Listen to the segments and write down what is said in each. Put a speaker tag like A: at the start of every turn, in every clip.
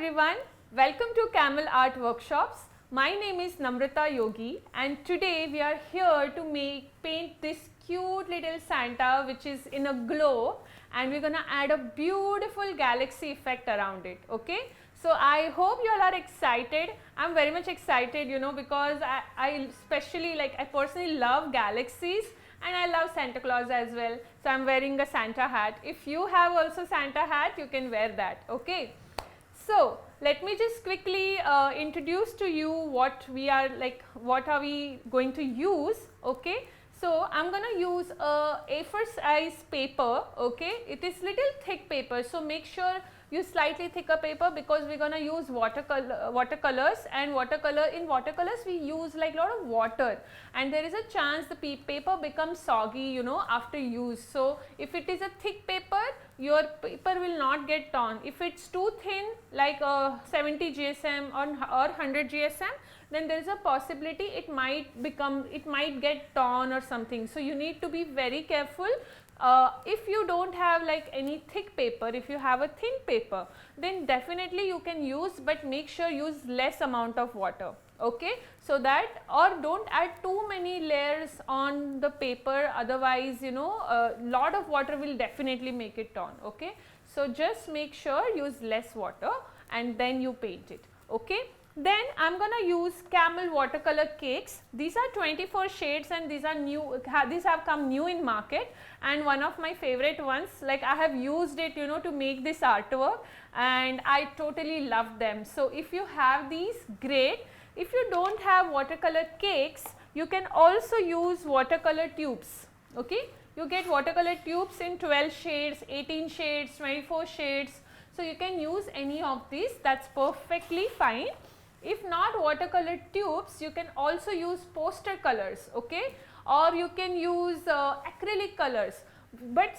A: everyone, welcome to Camel Art Workshops. My name is Namrata Yogi and today we are here to paint this cute little Santa which is in a glow, and we're gonna add a beautiful galaxy effect around it, okay. So I hope you all are excited. I'm very much excited, because I especially I personally love galaxies and I love Santa Claus as well. So I'm wearing a Santa hat. If you have also Santa hat, you can wear that, okay. So let me just quickly introduce to you what we are what are we going to use, okay. So I'm gonna use a A4 size paper, okay. It is little thick paper, so make sure use slightly thicker paper because we're gonna use watercolors, and in watercolors we use lot of water, and there is a chance the paper becomes soggy after use. So if it is a thick paper, your paper will not get torn. If it's too thin like 70 GSM or 100 GSM, then there is a possibility it might get torn or something. So you need to be very careful. If you don't have any thick paper, if you have a thin paper, then definitely you can use, but make sure use less amount of water, okay. So that, or don't add too many layers on the paper, otherwise a lot of water will definitely make it torn, okay. So just make sure use less water and then you paint it, okay. Then I am gonna use Camel watercolor cakes. These are 24 shades and these are new, these have come new in market, and one of my favorite ones, I have used it to make this artwork and I totally love them. So if you have these, great. If you don't have watercolor cakes, you can also use watercolor tubes, okay. You get watercolor tubes in 12 shades, 18 shades, 24 shades. So you can use any of these, that's perfectly fine. If not watercolor tubes, you can also use poster colors, okay, or you can use acrylic colors. But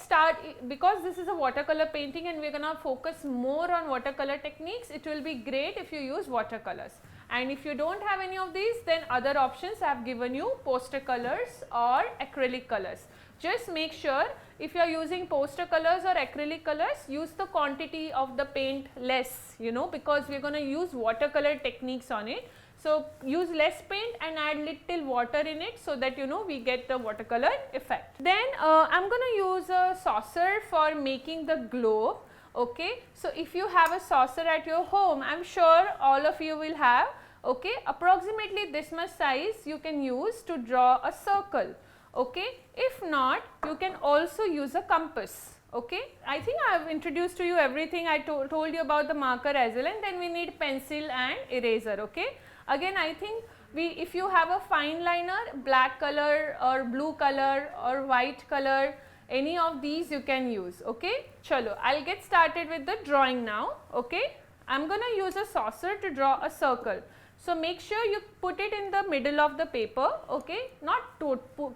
A: because this is a watercolor painting and we are gonna focus more on watercolor techniques, it will be great if you use watercolors. And if you don't have any of these, then other options I have given you, poster colors or acrylic colors. Just make sure if you are using poster colors or acrylic colors, use the quantity of the paint less, because we are going to use watercolor techniques on it. So use less paint and add little water in it so that we get the watercolor effect. Then I am going to use a saucer for making the globe, okay. So if you have a saucer at your home, I am sure all of you will have, okay. Approximately this much size you can use to draw a circle, okay. If not, you can also use a compass, okay. I think I have introduced to you everything. I told you about the marker as well, and then we need pencil and eraser, okay. Again, I think if you have a fine liner, black color or blue color or white color, any of these you can use, okay. Chalo, I'll get started with the drawing now, okay. I'm gonna use a saucer to draw a circle. So make sure you put it in the middle of the paper, okay, not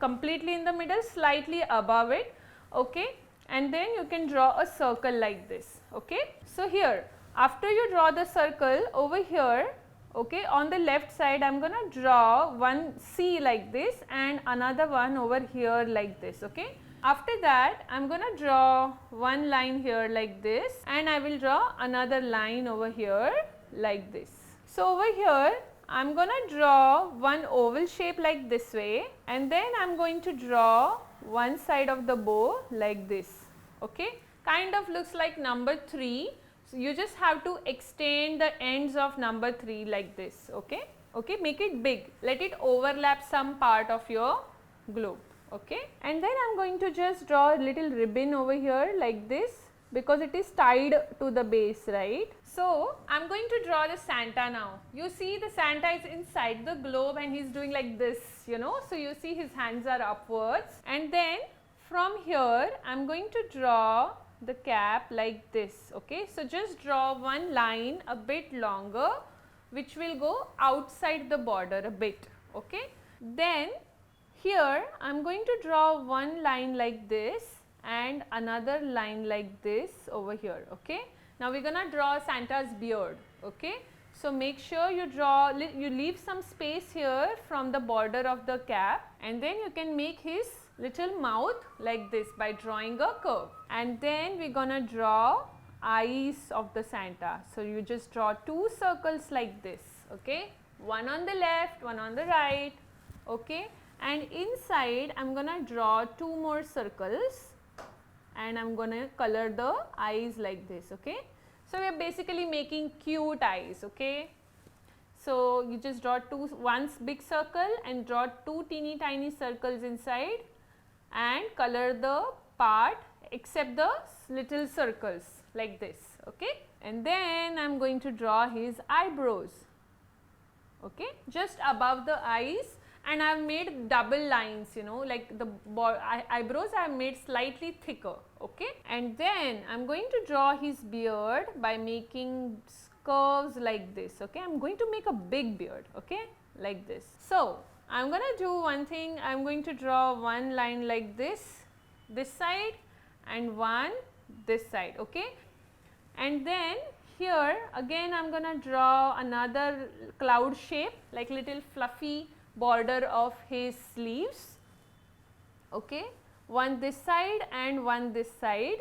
A: completely in the middle, slightly above it, okay, and then you can draw a circle like this, okay. So here, after you draw the circle over here, okay, on the left side I am gonna draw one C like this and another one over here like this, okay. After that, I am gonna draw one line here like this, and I will draw another line over here like this. So over here, I am gonna draw one oval shape like this way, and then I am going to draw one side of the bow like this, okay. Kind of looks like number 3. So you just have to extend the ends of number 3 like this, okay. Okay, make it big, let it overlap some part of your globe, okay. And then I am going to just draw a little ribbon over here like this, because it is tied to the base, right. So I am going to draw the Santa now. You see the Santa is inside the globe and he is doing like this, so you see his hands are upwards, and then from here I am going to draw the cap like this, okay. So just draw one line a bit longer which will go outside the border a bit, okay. Then here I am going to draw one line like this and another line like this over here, okay. Now we are gonna draw Santa's beard, okay. So make sure you leave some space here from the border of the cap, and then you can make his little mouth like this by drawing a curve. And then we are gonna draw eyes of the Santa. So you just draw 2 circles like this, okay, one on the left, one on the right, okay, and inside I am gonna draw 2 more circles and I am gonna color the eyes like this, okay. So we are basically making cute eyes, okay. So you just draw one big circle and draw 2 teeny tiny circles inside and color the part except the little circles like this, okay. And then I am going to draw his eyebrows, okay, just above the eyes, and I have made double lines, you know, like the eyebrows I have made slightly thicker, okay. And then I am going to draw his beard by making curves like this, okay. I am going to make a big beard, okay, like this. So I am going to do one thing, I am going to draw one line like this side and one this side, okay. And then here again I am going to draw another cloud shape like little fluffy border of his sleeves, okay, one this side and one this side,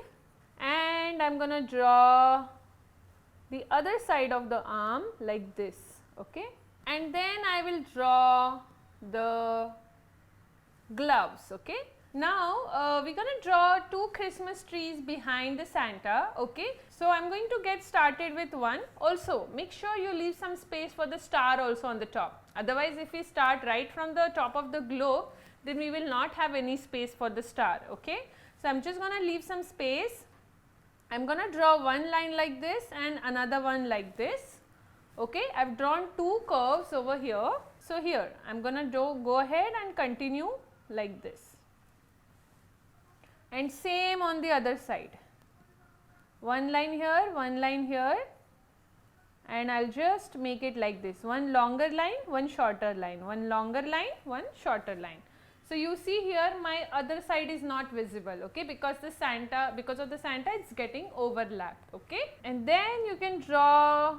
A: and I am going to draw the other side of the arm like this, okay. And then I will draw the gloves, okay. Now we are going to draw 2 Christmas trees behind the Santa, okay. So I am going to get started with one. Also make sure you leave some space for the star also on the top, otherwise if we start right from the top of the globe, then we will not have any space for the star, okay. So I am just going to leave some space. I am going to draw one line like this and another one like this, okay. I have drawn 2 curves over here. So here I am going to go ahead and continue like this, and same on the other side, one line here, and I will just make it like this, one longer line, one shorter line, one longer line, one shorter line. So you see here my other side is not visible, okay, because of the Santa it is getting overlapped, okay. And then you can draw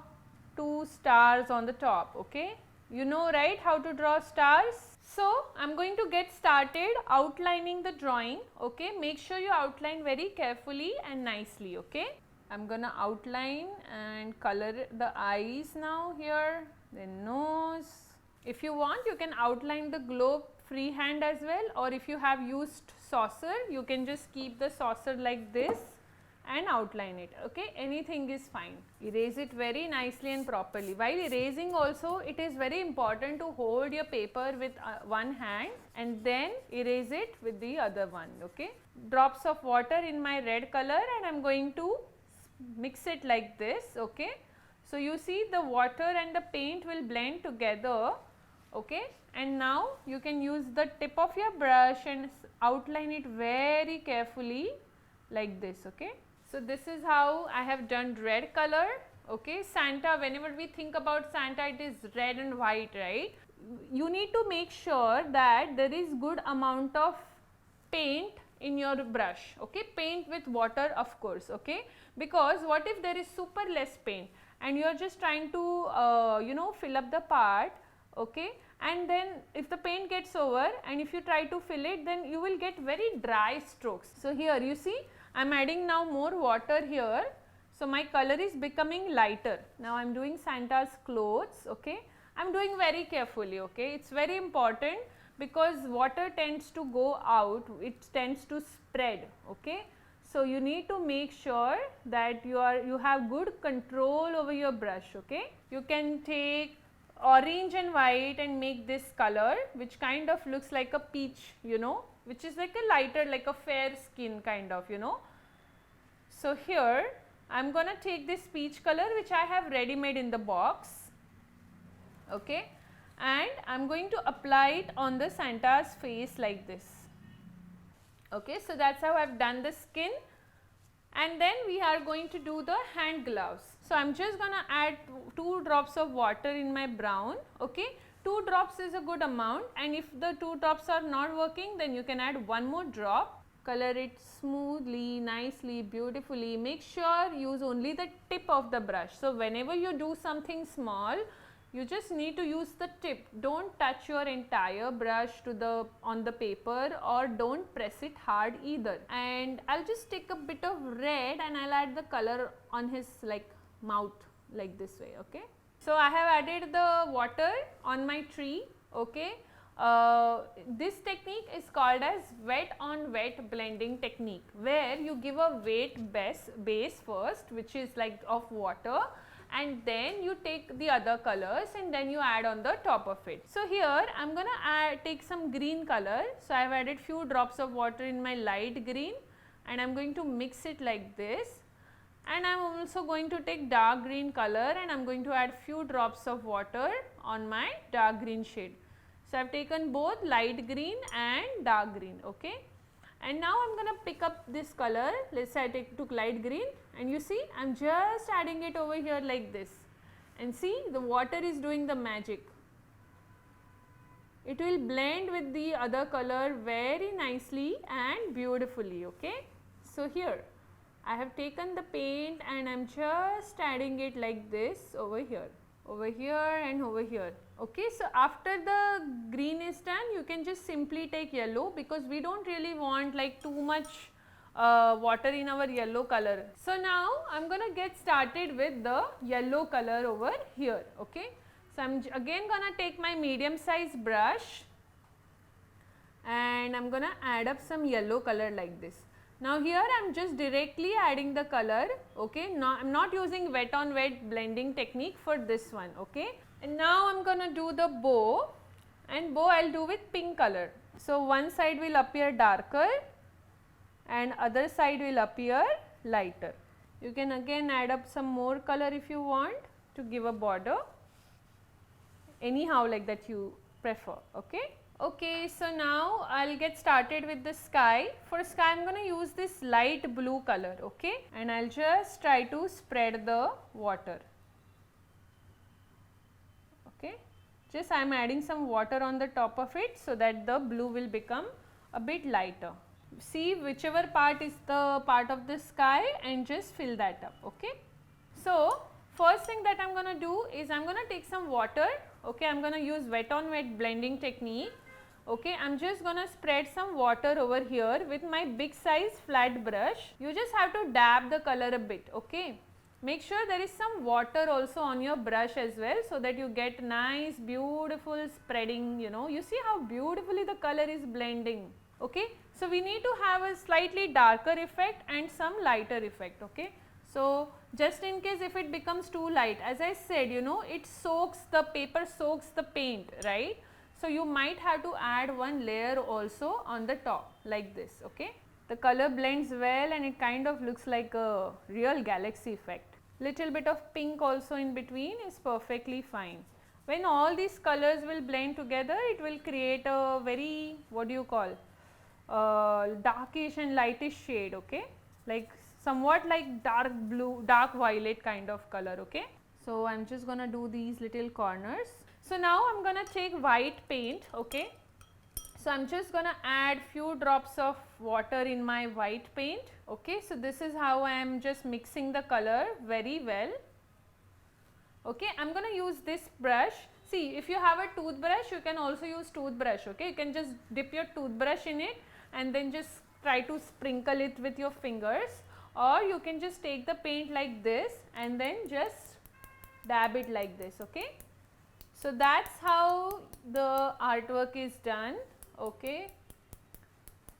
A: 2 stars on the top, okay. You know, right, how to draw stars. So I am going to get started outlining the drawing, okay. Make sure you outline very carefully and nicely, okay. I am gonna outline and color the eyes now here, then nose. If you want, you can outline the globe freehand as well, or if you have used saucer, you can just keep the saucer like this and outline it, okay. Anything is fine. Erase it very nicely and properly. While erasing also, it is very important to hold your paper with one hand and then erase it with the other one, okay. Drops of water in my red color and I am going to mix it like this, okay. So you see the water and the paint will blend together, okay. And now you can use the tip of your brush and outline it very carefully like this, okay. So this is how I have done red color, okay. Santa, whenever we think about Santa, it is red and white, right. You need to make sure that there is good amount of paint in your brush, okay. Paint with water, of course, okay, because what if there is super less paint and you are just trying to you know, fill up the part, okay, and then if the paint gets over and if you try to fill it, then you will get very dry strokes. So here you see I am adding now more water here, so my color is becoming lighter. Now I am doing Santa's clothes, okay. I am doing very carefully, okay. It is very important because water tends to go out, it tends to spread, okay. So you need to make sure that you have good control over your brush, okay. You can take orange and white and make this color, which kind of looks like a peach, you know, which is like a lighter, like a fair skin kind of, you know. So here I am gonna take this peach color which I have ready made in the box, okay, and I am going to apply it on the Santa's face like this, okay. So that is how I have done the skin, and then we are going to do the hand gloves. So I am just gonna add 2 drops of water in my brown, okay. 2 drops is a good amount, and if the 2 drops are not working, then you can add 1 more drop. Color it smoothly, nicely, beautifully. Make sure use only the tip of the brush. So whenever you do something small, You just need to use the tip. Don't touch your entire brush on the paper, or don't press it hard either. And I'll just take a bit of red and I'll add the color on his like mouth like this way. Okay. So I have added the water on my tree. Okay. This technique is called as wet on wet blending technique, where you give a wet base first, which is like of water, and then you take the other colors and then you add on the top of it. So here I am gonna take some green color. So I have added few drops of water in my light green and I am going to mix it like this, and I am also going to take dark green color and I am going to add few drops of water on my dark green shade. So I have taken both light green and dark green. Okay. And now I am going to pick up this color. Let us say I took light green, and you see I am just adding it over here like this, and see the water is doing the magic. It will blend with the other color very nicely and beautifully. Okay. So here I have taken the paint and I am just adding it like this over here and over here. Okay, so after the green is done, you can just simply take yellow, because we don't really want like too much water in our yellow color. So now I am going to get started with the yellow color over here. Okay, so I am again going to take my medium size brush and I am going to add up some yellow color like this. Now here I am just directly adding the color. Okay, now I am not using wet on wet blending technique for this one. Okay, and now I am going to do the bow, and bow I will do with pink color. So one side will appear darker and other side will appear lighter. You can again add up some more color if you want to give a border, anyhow like that you prefer. Okay. Okay, so now I will get started with the sky. For sky I am going to use this light blue color. Okay, and I will just try to spread the water. Okay, just I am adding some water on the top of it so that the blue will become a bit lighter. See whichever part is the part of the sky and just fill that up. Okay, so first thing that I am going to do is I am going to take some water. Okay, I am going to use wet on wet blending technique. Okay, I am just going to spread some water over here with my big size flat brush. You just have to dab the color a bit. Okay, make sure there is some water also on your brush as well, so that you get nice beautiful spreading. You see how beautifully the color is blending. Okay, so we need to have a slightly darker effect and some lighter effect. Okay, so just in case if it becomes too light, as I said, it soaks, the paper soaks the paint, right? So you might have to add one layer also on the top like this. Okay, the color blends well and it kind of looks like a real galaxy effect. Little bit of pink also in between is perfectly fine. When all these colors will blend together, it will create a very, what do you call, darkish and lightish shade. Okay, like somewhat like dark blue, dark violet kind of color. Okay, so I am just going to do these little corners. So now I am going to take white paint. Okay, so I am just going to add few drops of water in my white paint. Okay, so this is how I am just mixing the color very well. Okay, I am going to use this brush. See, if you have a toothbrush, you can also use toothbrush. Okay, you can just dip your toothbrush in it and then just try to sprinkle it with your fingers, or you can just take the paint like this and then just dab it like this. Okay, so that's how the artwork is done. Okay,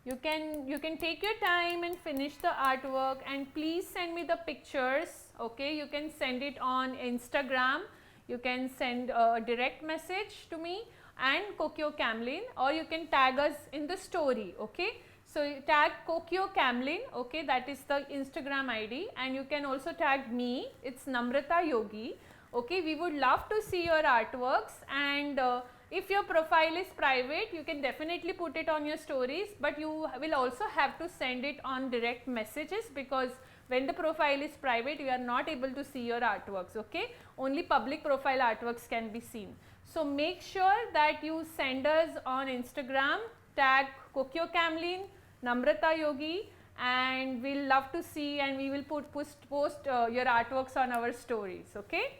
A: you can take your time and finish the artwork, and please send me the pictures. Okay, you can send it on Instagram, you can send a direct message to me and Kokyo Camlin, or you can tag us in the story. Okay, so you tag Kokyo Camlin. Okay, that is the Instagram ID, and you can also tag me, it's Namrata Yogi. Okay, we would love to see your artworks, and if your profile is private, you can definitely put it on your stories, but you will also have to send it on direct messages, because when the profile is private, you are not able to see your artworks. Okay, only public profile artworks can be seen. So make sure that you send us on Instagram, tag Kokyo Camlin, Namrata Yogi, and we'll love to see, and we will post your artworks on our stories. Okay.